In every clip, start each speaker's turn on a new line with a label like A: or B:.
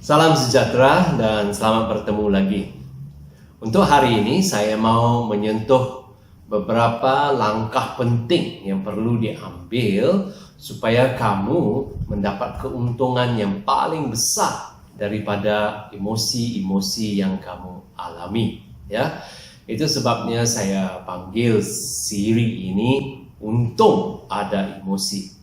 A: Salam sejahtera dan selamat bertemu lagi. Untuk hari ini saya mau menyentuh beberapa langkah penting yang perlu diambil supaya kamu mendapat keuntungan yang paling besar daripada emosi-emosi yang kamu alami. Ya, itu sebabnya saya panggil siri ini Untung Ada Emosi.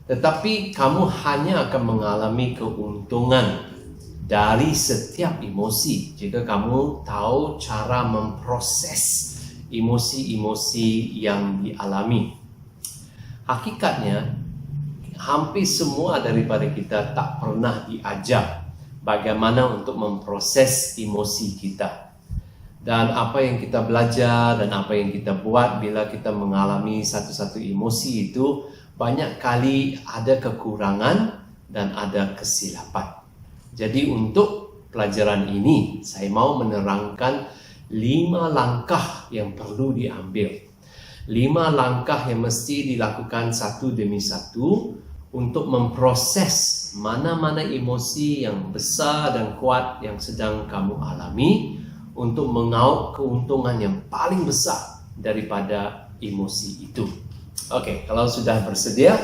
A: Tetapi kamu hanya akan mengalami keuntungan dari setiap emosi jika kamu tahu cara memproses emosi-emosi yang dialami. Hakikatnya, hampir semua daripada kita tak pernah diajar bagaimana untuk memproses emosi kita. Dan apa yang kita belajar dan apa yang kita buat bila kita mengalami satu-satu emosi itu banyak kali ada kekurangan dan ada kesilapan. Jadi untuk pelajaran ini saya mau menerangkan 5 langkah yang perlu diambil. 5 langkah yang mesti dilakukan satu demi satu untuk memproses mana-mana emosi yang besar dan kuat yang sedang kamu alami untuk mengauk keuntungan yang paling besar daripada emosi itu. Oke, kalau sudah bersedia,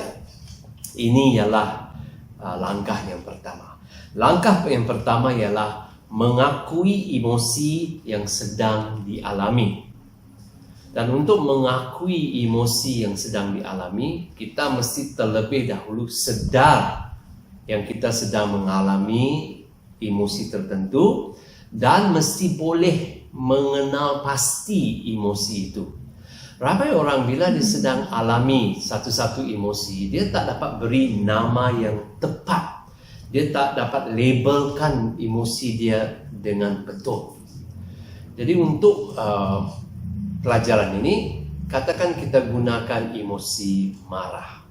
A: ini ialah langkah yang pertama. Langkah yang pertama ialah mengakui emosi yang sedang dialami. Dan untuk mengakui emosi yang sedang dialami, kita mesti terlebih dahulu sedar yang kita sedang mengalami emosi tertentu dan mesti boleh mengenal pasti emosi itu. Ramai orang bila dia sedang alami satu-satu emosi, dia tak dapat beri nama yang tepat. Dia tak dapat labelkan emosi dia dengan betul. Jadi untuk pelajaran ini, katakan kita gunakan emosi marah.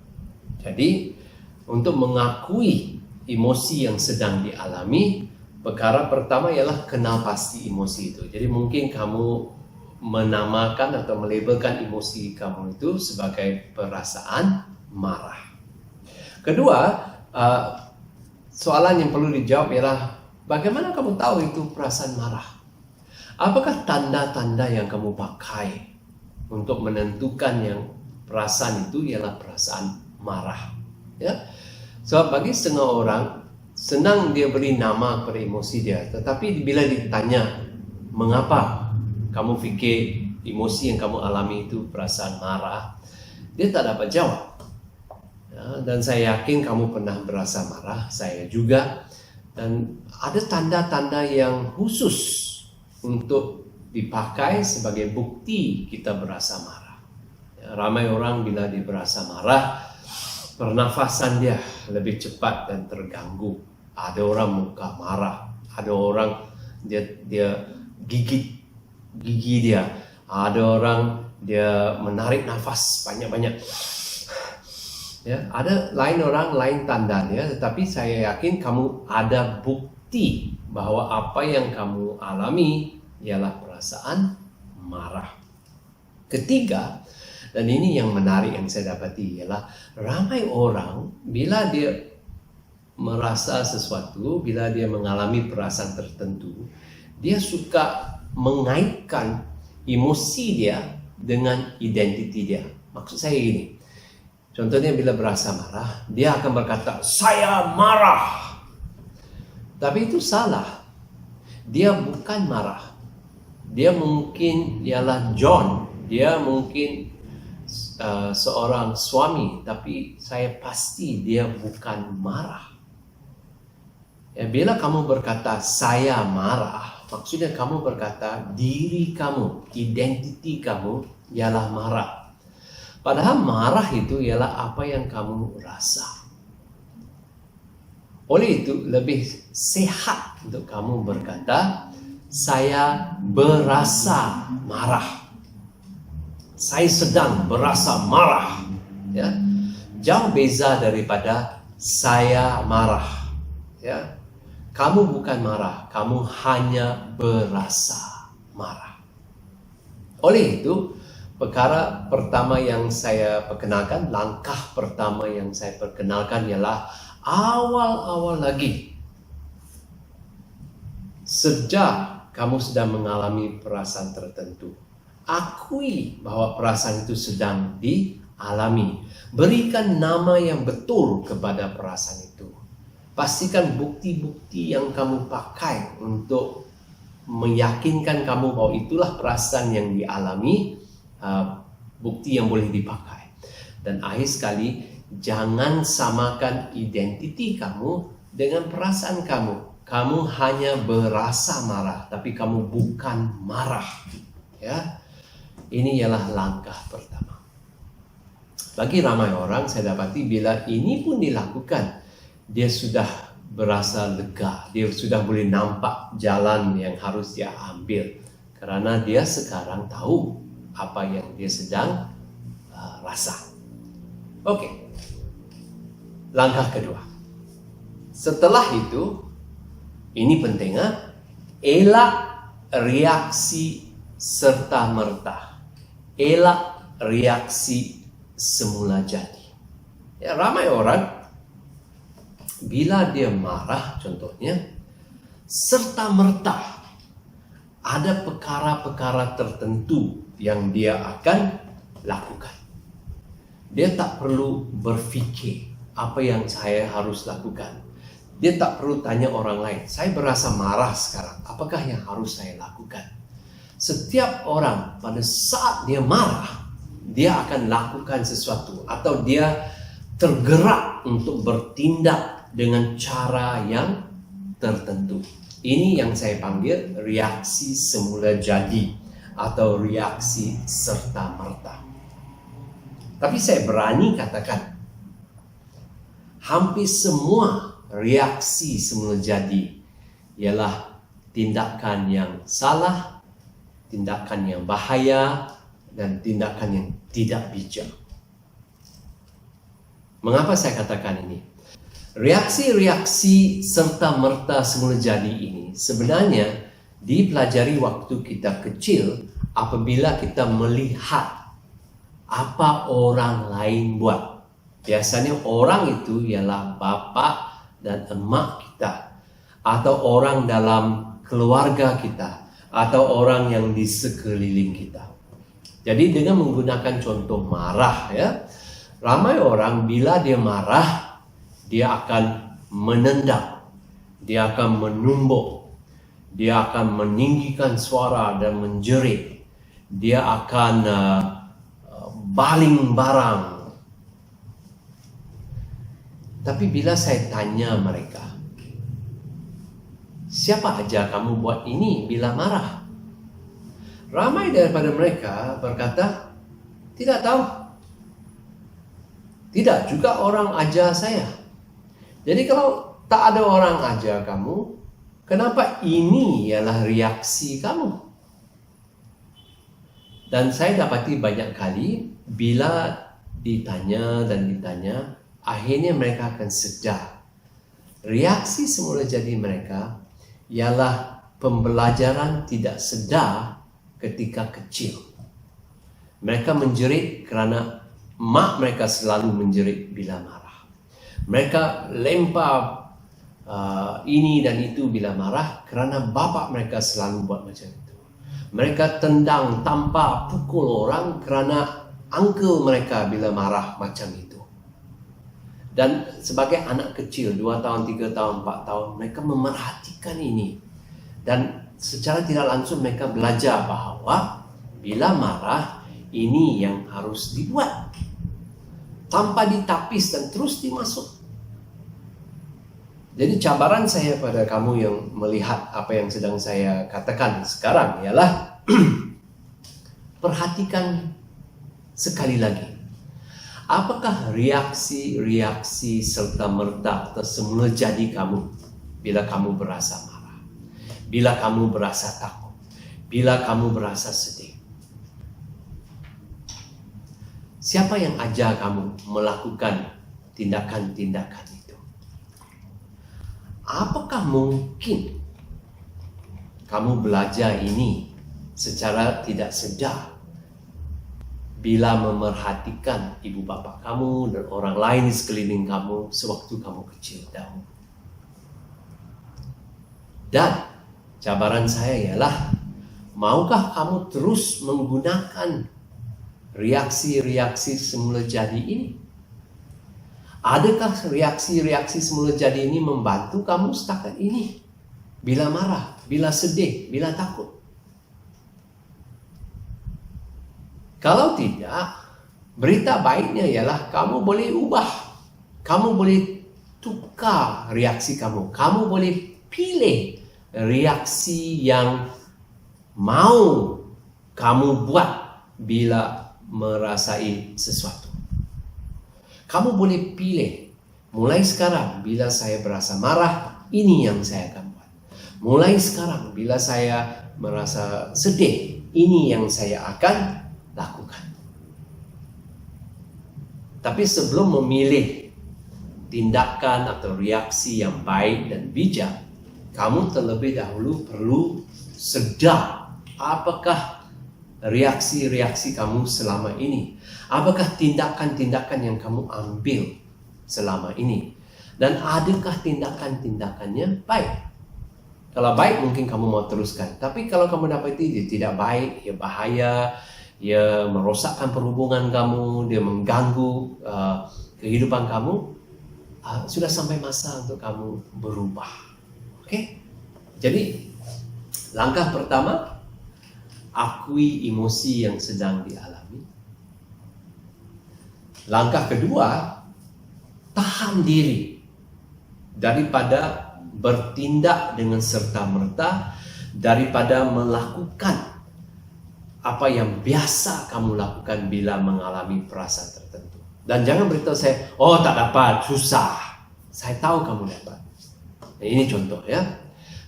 A: Jadi untuk mengakui emosi yang sedang dialami, perkara pertama ialah kenal pasti emosi itu. Jadi mungkin kamu menamakan atau melabelkan emosi kamu itu sebagai perasaan marah. Kedua, soalan yang perlu dijawab ialah bagaimana kamu tahu itu perasaan marah? Apakah tanda-tanda yang kamu pakai untuk menentukan yang perasaan itu ialah perasaan marah? Ya, sebab bagi setengah orang senang dia beri nama kepada emosi dia, tetapi bila ditanya mengapa kamu fikir emosi yang kamu alami itu perasaan marah, dia tak dapat jawab. Ya, dan saya yakin kamu pernah berasa marah, saya juga. Dan ada tanda-tanda yang khusus untuk dipakai sebagai bukti kita berasa marah. Ya, ramai orang bila dia berasa marah, pernafasan dia lebih cepat dan terganggu. Ada orang muka marah, ada orang dia gigit gigi dia, ada orang dia menarik nafas banyak-banyak. Ya, ada lain orang lain tandanya, tetapi saya yakin kamu ada bukti bahwa apa yang kamu alami ialah perasaan marah. Ketiga, dan ini yang menarik yang saya dapati ialah ramai orang bila dia merasa sesuatu, bila dia mengalami perasaan tertentu, dia suka mengaitkan emosi dia dengan identiti dia. Maksud saya gini, contohnya bila berasa marah, dia akan berkata, saya marah. Tapi itu salah. Dia bukan marah. Dia mungkin ialah John. Dia mungkin seorang suami. Tapi saya pasti dia bukan marah. Ya, bila kamu berkata, saya marah, maksudnya kamu berkata, diri kamu, identiti kamu ialah marah. Padahal marah itu ialah apa yang kamu rasa. Oleh itu, lebih sehat untuk kamu berkata, saya berasa marah. Saya sedang berasa marah. Ya, jauh beza daripada saya marah. Ya, kamu bukan marah, kamu hanya berasa marah. Oleh itu, perkara pertama yang saya perkenalkan, langkah pertama yang saya perkenalkan ialah awal-awal lagi Sedar kamu sedang mengalami perasaan tertentu. Akui bahwa perasaan itu sedang dialami. Berikan nama yang betul kepada perasaan itu. Pastikan bukti-bukti yang kamu pakai untuk meyakinkan kamu bahwa itulah perasaan yang dialami, bukti yang boleh dipakai. Dan akhir sekali, jangan samakan identiti kamu dengan perasaan kamu. Kamu hanya berasa marah, tapi kamu bukan marah. Ya, ini ialah langkah pertama. Bagi ramai orang, saya dapati bila ini pun dilakukan, dia sudah berasa lega. Dia sudah boleh nampak jalan yang harus dia ambil. Karena dia sekarang tahu apa yang dia sedang rasa. Oke. Langkah kedua. Setelah itu, ini pentingnya, elak reaksi serta-merta. Elak reaksi semula jadi. Ya, ramai orang bila dia marah contohnya, serta-merta ada perkara-perkara tertentu yang dia akan lakukan. Dia tak perlu berfikir apa yang saya harus lakukan. Dia tak perlu tanya orang lain, saya berasa marah sekarang, apakah yang harus saya lakukan? Setiap orang pada saat dia marah, dia akan lakukan sesuatu atau dia tergerak untuk bertindak dengan cara yang tertentu. Ini yang saya panggil reaksi semula jadi atau reaksi serta-merta. Tapi saya berani katakan, hampir semua reaksi semula jadi ialah tindakan yang salah, tindakan yang bahaya, dan tindakan yang tidak bijak. Mengapa saya katakan ini? Reaksi-reaksi serta-merta semula jadi ini sebenarnya dipelajari waktu kita kecil apabila kita melihat apa orang lain buat. Biasanya orang itu ialah bapa dan emak kita, atau orang dalam keluarga kita, atau orang yang di sekeliling kita. Jadi dengan menggunakan contoh marah, ya, ramai orang bila dia marah, dia akan menendang, dia akan menumbuk, dia akan meninggikan suara dan menjerit, dia akan baling barang. Tapi bila saya tanya mereka, siapa aja kamu buat ini bila marah? Ramai daripada mereka berkata, tidak tahu. Tidak juga orang ajar saya. Jadi kalau tak ada orang ajar kamu, kenapa ini ialah reaksi kamu? Dan saya dapati banyak kali bila ditanya, akhirnya mereka akan sedar. Reaksi semula jadi mereka ialah pembelajaran tidak sedar ketika kecil. Mereka menjerit kerana mak mereka selalu menjerit bila marah. Mereka lempar ini dan itu bila marah kerana bapa mereka selalu buat macam itu. Mereka tendang, tampar, pukul orang kerana uncle mereka bila marah macam itu. Dan sebagai anak kecil, 2 tahun, 3 tahun, 4 tahun, mereka memerhatikan ini. Dan secara tidak langsung mereka belajar bahawa bila marah, ini yang harus dibuat. Tanpa ditapis dan terus dimasuk. Jadi cabaran saya pada kamu yang melihat apa yang sedang saya katakan sekarang ialah perhatikan sekali lagi. Apakah reaksi-reaksi serta-merta atau semula jadi kamu bila kamu berasa marah, bila kamu berasa takut, bila kamu berasa sedih? Siapa yang ajar kamu melakukan tindakan-tindakan itu? Apakah mungkin kamu belajar ini secara tidak sedar bila memerhatikan ibu bapa kamu dan orang lain di sekeliling kamu sewaktu kamu kecil dahulu? Dan cabaran saya ialah, maukah kamu terus menggunakan reaksi-reaksi semula jadi ini? Adakah reaksi-reaksi semula jadi ini membantu kamu setakat ini? Bila marah, bila sedih, bila takut. Kalau tidak, berita baiknya ialah kamu boleh ubah. Kamu boleh tukar reaksi kamu. Kamu boleh pilih reaksi yang mau kamu buat bila merasai sesuatu. Kamu boleh pilih, mulai sekarang bila saya berasa marah, ini yang saya akan buat. Mulai sekarang bila saya merasa sedih, ini yang saya akan lakukan. Tapi sebelum memilih tindakan atau reaksi yang baik dan bijak, kamu terlebih dahulu perlu sedar apakah reaksi-reaksi kamu selama ini. Apakah tindakan-tindakan yang kamu ambil selama ini? Dan adakah tindakan-tindakannya baik? Kalau baik mungkin kamu mau teruskan. Tapi kalau kamu dapati dia tidak baik, dia bahaya, dia merosakkan perhubungan kamu, dia mengganggu kehidupan kamu, sudah sampai masa untuk kamu berubah. Oke? Jadi langkah pertama, akui emosi yang sedang dialami. Langkah kedua, tahan diri daripada bertindak dengan serta-merta, daripada melakukan apa yang biasa kamu lakukan bila mengalami perasaan tertentu. Dan jangan beritahu saya, oh tak dapat, susah. Saya tahu kamu dapat. Nah, ini contoh ya.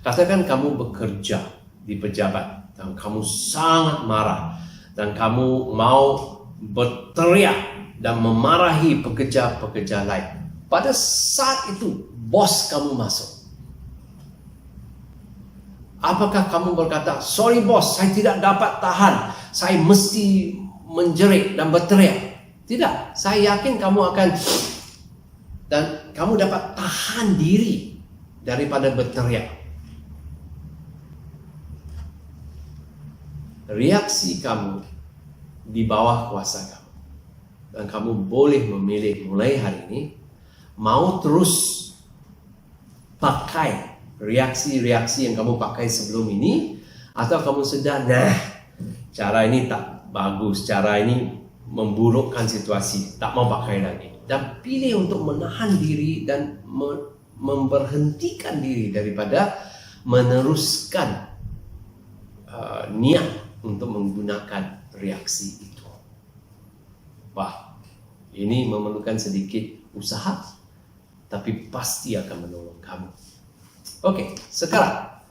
A: Katakan kamu bekerja di pejabat dan kamu sangat marah dan kamu mau berteriak dan memarahi pekerja-pekerja lain. Pada saat itu bos kamu masuk. Apakah kamu berkata, sorry bos, saya tidak dapat tahan, saya mesti menjerit dan berteriak? Tidak, saya yakin kamu akan, dan kamu dapat tahan diri daripada berteriak. Reaksi kamu di bawah kuasa kamu. Dan kamu boleh memilih mulai hari ini, mau terus pakai reaksi-reaksi yang kamu pakai sebelum ini, atau kamu sedar, nah, cara ini tak bagus, cara ini memburukkan situasi, tak mau pakai lagi. Dan pilih untuk menahan diri dan memberhentikan diri daripada meneruskan niat untuk menggunakan reaksi itu. Wah, ini memerlukan sedikit usaha, tapi pasti akan menolong kamu. Oke, sekarang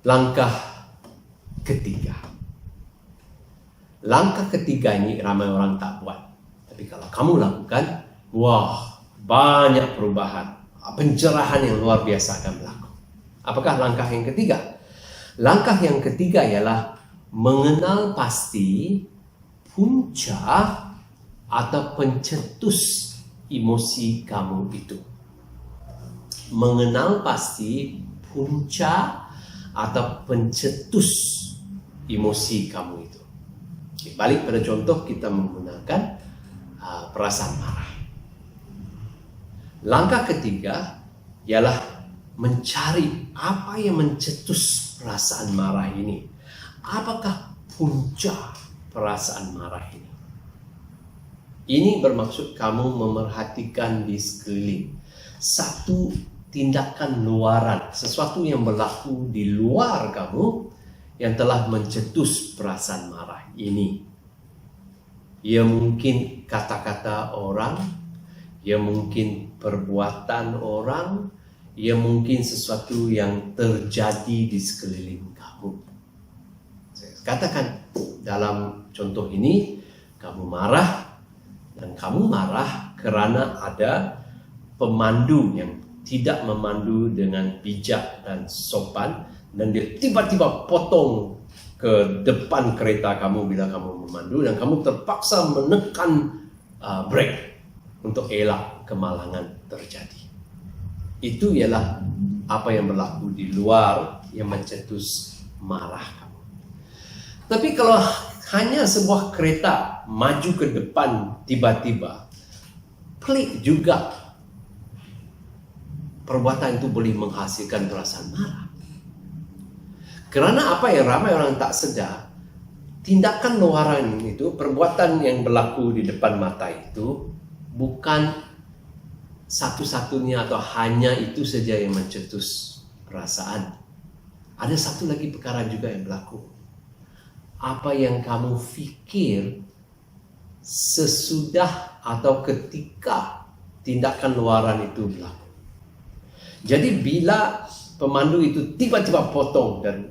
A: langkah ketiga. Langkah ketiga ini ramai orang tak buat. Tapi kalau kamu lakukan, wah, banyak perubahan. Pencerahan yang luar biasa akan berlaku. Apakah langkah yang ketiga? Langkah yang ketiga ialah mengenal pasti punca atau pencetus emosi kamu itu. Mengenal pasti punca atau pencetus emosi kamu itu. Balik pada contoh kita menggunakan perasaan marah. Langkah ketiga ialah mencari apa yang mencetus perasaan marah ini. Apakah punca perasaan marah ini? Ini bermaksud kamu memerhatikan di sekeliling. Satu tindakan luaran, sesuatu yang berlaku di luar kamu yang telah mencetus perasaan marah ini. Ia mungkin kata-kata orang, ia mungkin perbuatan orang, ia mungkin sesuatu yang terjadi di sekeliling kamu. Saya katakan dalam contoh ini, kamu marah, dan kamu marah kerana ada pemandu yang tidak memandu dengan bijak dan sopan, dan dia tiba-tiba potong ke depan kereta kamu bila kamu memandu, dan kamu terpaksa menekan brake untuk elak kemalangan terjadi. Itu ialah apa yang berlaku di luar yang mencetus marah kamu. Tapi kalau hanya sebuah kereta maju ke depan tiba-tiba, pelik juga. Perbuatan itu boleh menghasilkan perasaan marah. Karena apa yang ramai orang tak sedar, tindakan luaran itu, perbuatan yang berlaku di depan mata itu bukan satu-satunya atau hanya itu saja yang mencetus perasaan. Ada satu lagi perkara juga yang berlaku. Apa yang kamu fikir sesudah atau ketika tindakan luaran itu berlaku. Jadi bila pemandu itu tiba-tiba potong dan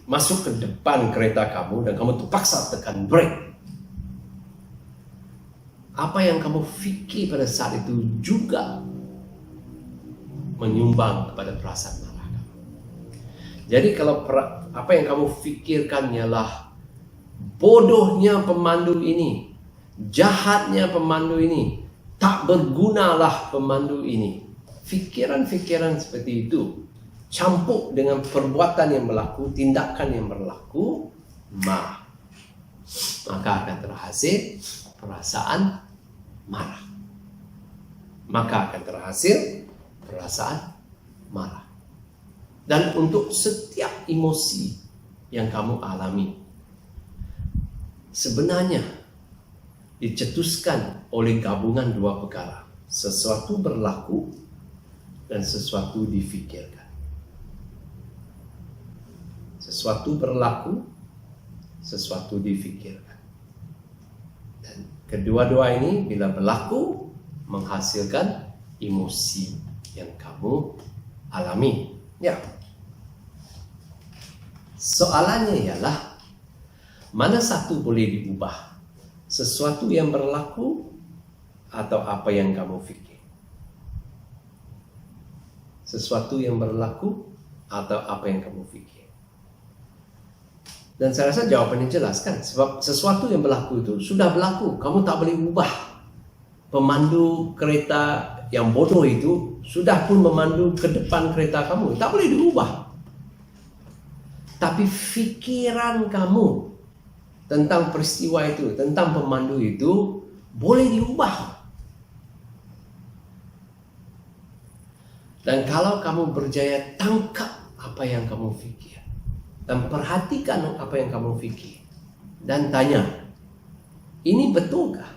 A: masuk ke depan kereta kamu dan kamu terpaksa tekan brake, apa yang kamu fikir pada saat itu juga menyumbang kepada perasaan marah kamu. Jadi kalau apa yang kamu fikirkan ialah bodohnya pemandu ini, jahatnya pemandu ini, tak bergunalah pemandu ini, fikiran-fikiran seperti itu campur dengan perbuatan yang berlaku, tindakan yang berlaku, maka akan terhasil perasaan marah. Maka akan terhasil perasaan marah. Dan untuk setiap emosi yang kamu alami, sebenarnya dicetuskan oleh gabungan dua perkara. Sesuatu berlaku dan sesuatu difikirkan. Sesuatu berlaku, sesuatu difikirkan. Dan kedua-dua ini bila berlaku menghasilkan emosi yang kamu alami. Ya. Soalannya ialah mana satu boleh diubah? Sesuatu yang berlaku atau apa yang kamu fikir? Sesuatu yang berlaku atau apa yang kamu fikir? Dan saya rasa jawapannya jelas kan? Sebab sesuatu yang berlaku itu sudah berlaku. Kamu tak boleh ubah. Pemandu kereta yang bodoh itu sudah pun memandu ke depan kereta kamu. Tak boleh diubah. Tapi fikiran kamu tentang peristiwa itu, tentang pemandu itu boleh diubah. Dan kalau kamu berjaya tangkap apa yang kamu fikir dan perhatikan apa yang kamu fikir dan tanya, ini betulkah?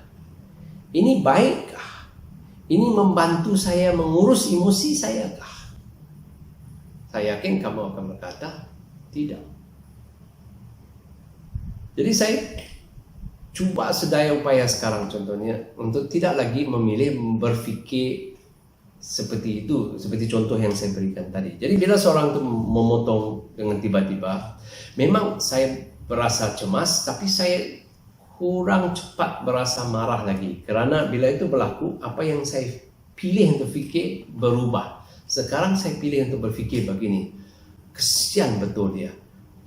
A: Ini baikkah? Ini membantu saya mengurus emosi saya kah? Saya yakin kamu akan berkata tidak. Jadi saya cuba sedaya upaya sekarang contohnya untuk tidak lagi memilih berfikir seperti itu, seperti contoh yang saya berikan tadi. Jadi bila seorang itu memotong dengan tiba-tiba, memang saya berasa cemas, tapi saya kurang cepat berasa marah lagi. Kerana bila itu berlaku, apa yang saya pilih untuk fikir berubah. Sekarang saya pilih untuk berfikir begini, kesian betul dia.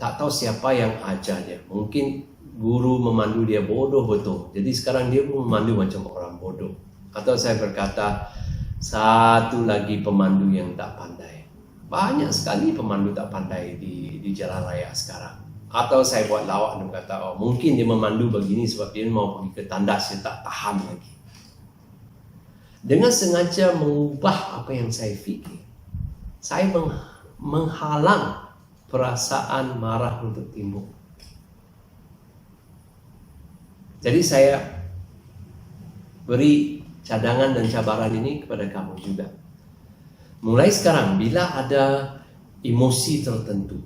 A: Tak tahu siapa yang ajar dia. Mungkin guru memandu dia bodoh betul. Jadi sekarang dia pun memandu macam orang bodoh. Atau saya berkata, satu lagi pemandu yang tak pandai. Banyak sekali pemandu tak pandai di jalan raya sekarang. Atau saya buat lawak dan kata, oh mungkin dia memandu begini sebab dia mau pergi ke tandas, dia tak tahan lagi. Dengan sengaja mengubah apa yang saya fikir, saya menghalang perasaan marah untuk timbul. Jadi saya beri cadangan dan cabaran ini kepada kamu juga. Mulai sekarang, bila ada emosi tertentu,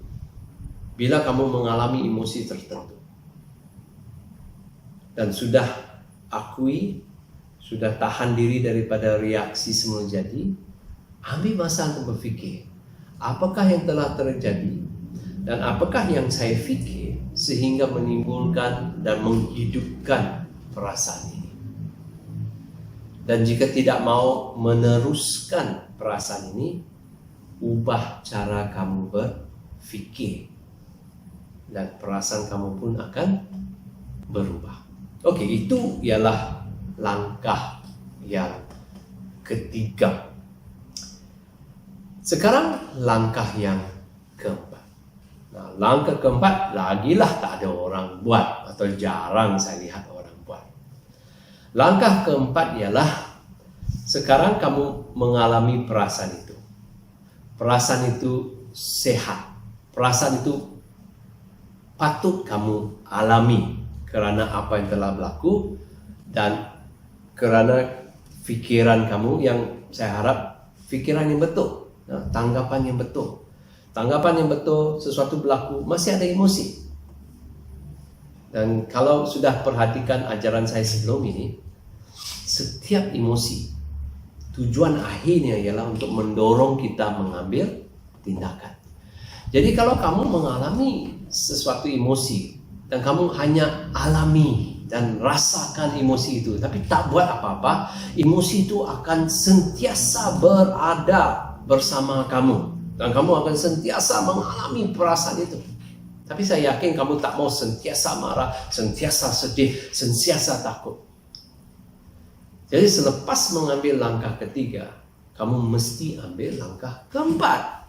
A: bila kamu mengalami emosi tertentu, dan sudah akui, sudah tahan diri daripada reaksi semula jadi, ambil masa untuk berfikir, apakah yang telah terjadi, dan apakah yang saya fikir sehingga menimbulkan dan menghidupkan perasaan ini. Dan jika tidak mau meneruskan perasaan ini, ubah cara kamu berfikir. Dan perasaan kamu pun akan berubah. Oke, itu ialah langkah yang ketiga. Sekarang langkah yang keempat. Nah, langkah keempat lagilah tak ada orang buat atau jarang saya lihat orang buat. Langkah keempat ialah sekarang kamu mengalami perasaan itu. Perasaan itu sehat. Perasaan itu patut kamu alami kerana apa yang telah berlaku dan kerana fikiran kamu yang saya harap fikiran yang betul, tanggapan yang betul. Tanggapan yang betul, sesuatu berlaku, masih ada emosi. Dan kalau sudah perhatikan ajaran saya sebelum ini, setiap emosi tujuan akhirnya ialah untuk mendorong kita mengambil tindakan. Jadi kalau kamu mengalami sesuatu emosi dan kamu hanya alami dan rasakan emosi itu tapi tak buat apa-apa, emosi itu akan sentiasa berada bersama kamu dan kamu akan sentiasa mengalami perasaan itu. Tapi saya yakin kamu tak mau sentiasa marah, sentiasa sedih, sentiasa takut. Jadi selepas mengambil langkah ketiga, kamu mesti ambil langkah keempat.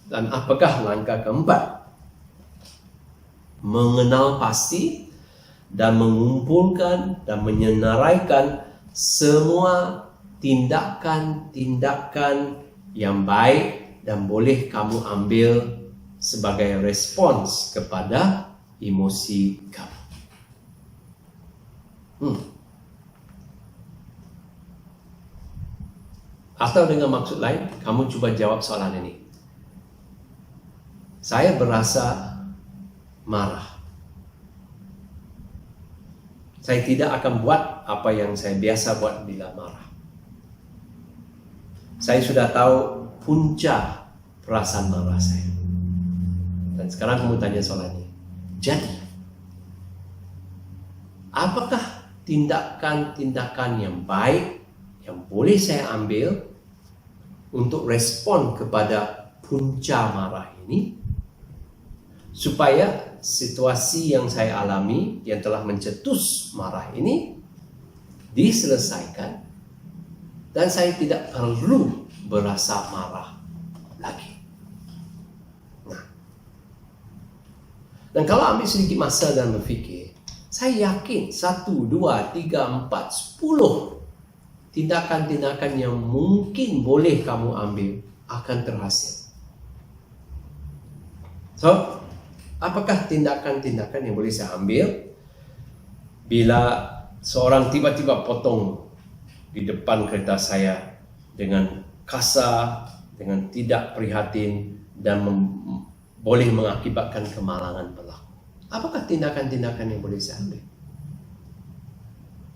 A: Dan apakah langkah keempat? Mengenal pasti dan mengumpulkan dan menyenaraikan semua tindakan-tindakan yang baik dan boleh kamu ambil sebagai respons kepada emosi kamu. Atau dengan maksud lain, kamu cuba jawab soalan ini. Saya berasa marah. Saya tidak akan buat apa yang saya biasa buat bila marah. Saya sudah tahu punca perasaan marah saya. Dan sekarang kamu tanya soalan ini. Jadi, apakah tindakan-tindakan yang baik yang boleh saya ambil untuk respon kepada punca marah ini supaya situasi yang saya alami yang telah mencetus marah ini diselesaikan dan saya tidak perlu berasa marah lagi. Nah, dan kalau ambil sedikit masa dan berfikir, saya yakin 1, 2, 3, 4, 10 tindakan-tindakan yang mungkin boleh kamu ambil akan terhasil. So, apakah tindakan-tindakan yang boleh saya ambil bila seorang tiba-tiba potong di depan kereta saya dengan kasar, dengan tidak prihatin dan boleh mengakibatkan kemalangan berlaku? Apakah tindakan-tindakan yang boleh saya ambil?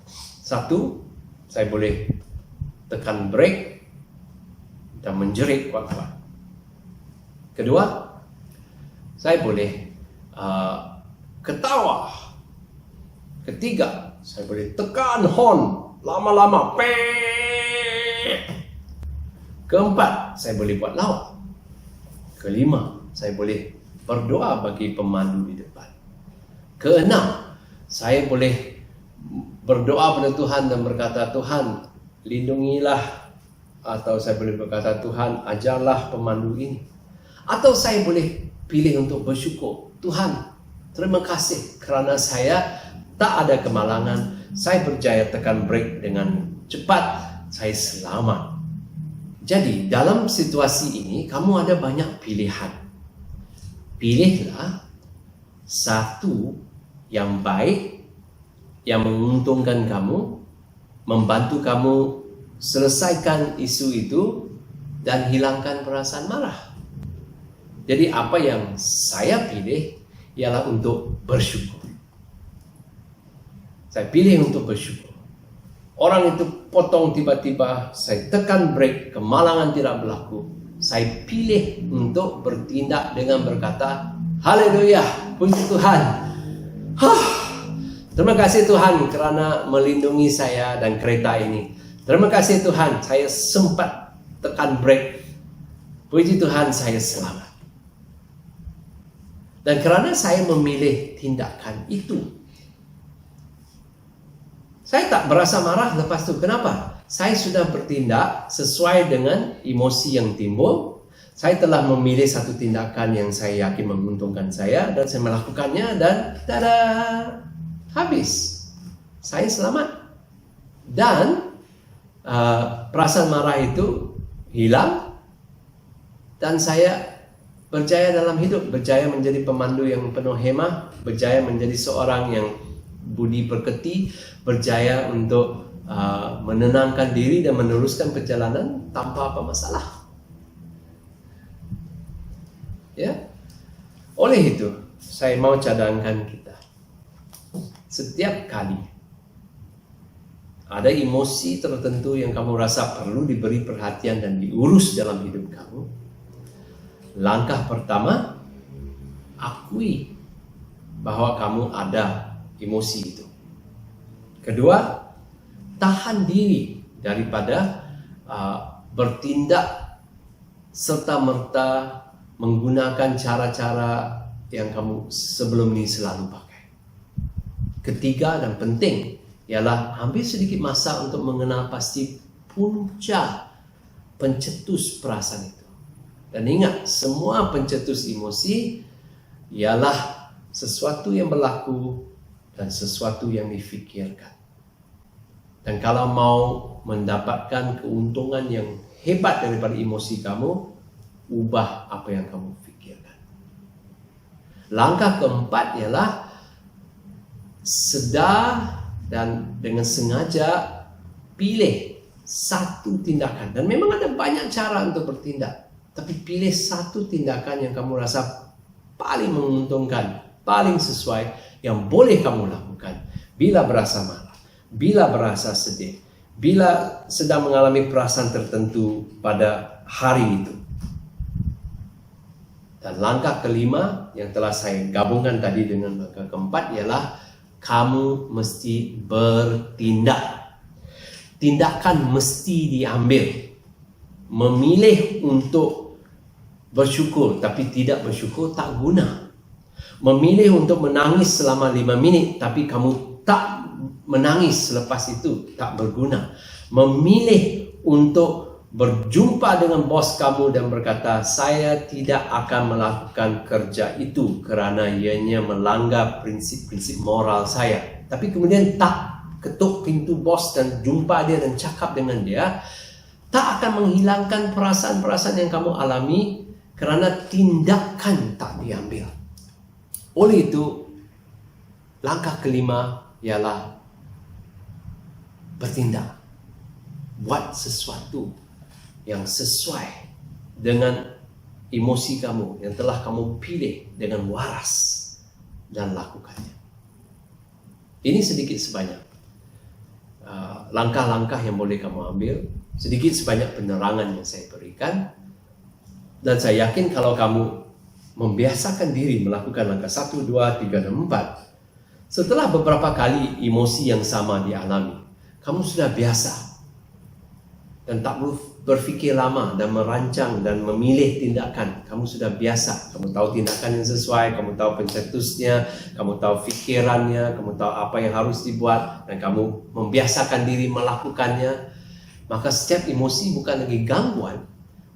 A: 1, saya boleh tekan brake dan menjerit kuat-kuat. Kedua, saya boleh ketawa. Ketiga, saya boleh tekan horn lama-lama. Keempat, saya boleh buat lawak. Kelima, saya boleh berdoa bagi pemandu di depan. Keenam, saya boleh berdoa pada Tuhan dan berkata, Tuhan, lindungilah. Atau saya boleh berkata, Tuhan, ajarlah pemandu ini. Atau saya boleh pilih untuk bersyukur. Tuhan, terima kasih kerana saya tak ada kemalangan. Saya berjaya tekan brake dengan cepat. Saya selamat. Jadi, dalam situasi ini, kamu ada banyak pilihan. Pilihlah satu yang baik, yang menguntungkan kamu, membantu kamu selesaikan isu itu dan hilangkan perasaan marah. Jadi apa yang saya pilih ialah untuk bersyukur. Saya pilih untuk bersyukur. Orang itu potong tiba-tiba, saya tekan brake, kemalangan tidak berlaku. Saya pilih untuk bertindak dengan berkata, haleluya, puji Tuhan. Terima kasih Tuhan kerana melindungi saya dan kereta ini. Terima kasih Tuhan, saya sempat tekan brake. Puji Tuhan, saya selamat. Dan kerana saya memilih tindakan itu, saya tak berasa marah lepas itu. Kenapa? Saya sudah bertindak sesuai dengan emosi yang timbul Saya telah memilih satu tindakan yang saya yakin menguntungkan saya dan saya melakukannya dan tada, habis. Saya selamat. Dan perasaan marah itu hilang dan saya berjaya dalam hidup, berjaya menjadi pemandu yang penuh hemah, berjaya menjadi seorang yang budi pekerti, berjaya untuk menenangkan diri dan meneruskan perjalanan tanpa apa masalah. Ya, oleh itu saya mau cadangkan kita, setiap kali ada emosi tertentu yang kamu rasa perlu diberi perhatian dan diurus dalam hidup kamu, langkah pertama, akui bahwa kamu ada emosi itu. Kedua, tahan diri daripada bertindak serta-merta menggunakan cara-cara yang kamu sebelum ini selalu pakai. Ketiga dan penting ialah ambil sedikit masa untuk mengenal pasti punca pencetus perasaan itu. Dan ingat, semua pencetus emosi ialah sesuatu yang berlaku dan sesuatu yang difikirkan. Dan kalau mau mendapatkan keuntungan yang hebat daripada emosi kamu, ubah apa yang kamu fikirkan. Langkah keempat ialah sedar dan dengan sengaja pilih satu tindakan. Dan memang ada banyak cara untuk bertindak, tapi pilih satu tindakan yang kamu rasa paling menguntungkan, paling sesuai, yang boleh kamu lakukan bila berasa marah, bila berasa sedih, bila sedang mengalami perasaan tertentu pada hari itu. Dan langkah kelima yang telah saya gabungkan tadi dengan langkah keempat ialah kamu mesti bertindak. Tindakan mesti diambil. Memilih untuk bersyukur tapi tidak bersyukur tak guna. Memilih untuk menangis selama 5 minit tapi kamu tak menangis selepas itu tak berguna. Memilih untuk berjumpa dengan bos kamu dan berkata, saya tidak akan melakukan kerja itu kerana ianya melanggar prinsip-prinsip moral saya. Tapi kemudian tak ketuk pintu bos dan jumpa dia dan cakap dengan dia, tak akan menghilangkan perasaan-perasaan yang kamu alami kerana tindakan tak diambil. Oleh itu, langkah kelima ialah bertindak. Buat sesuatu yang sesuai dengan emosi kamu yang telah kamu pilih dengan waras dan lakukannya. Ini sedikit sebanyak langkah-langkah yang boleh kamu ambil, sedikit sebanyak penerangan yang saya berikan, dan saya yakin kalau kamu membiasakan diri melakukan langkah 1, 2, 3, dan 4, setelah beberapa kali emosi yang sama dialami, kamu sudah biasa dan tak perlu berfikir lama dan merancang dan memilih tindakan. Kamu sudah biasa, kamu tahu tindakan yang sesuai, kamu tahu pencetusnya, kamu tahu fikirannya, kamu tahu apa yang harus dibuat, dan kamu membiasakan diri melakukannya. Maka setiap emosi bukan lagi gangguan,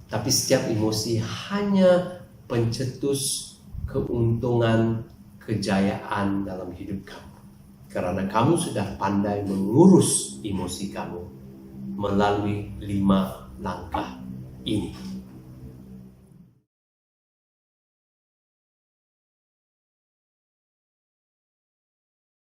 A: tapi setiap emosi hanya pencetus keuntungan, kejayaan dalam hidup kamu. Karena kamu sudah pandai mengurus emosi kamu melalui 5 langkah ini.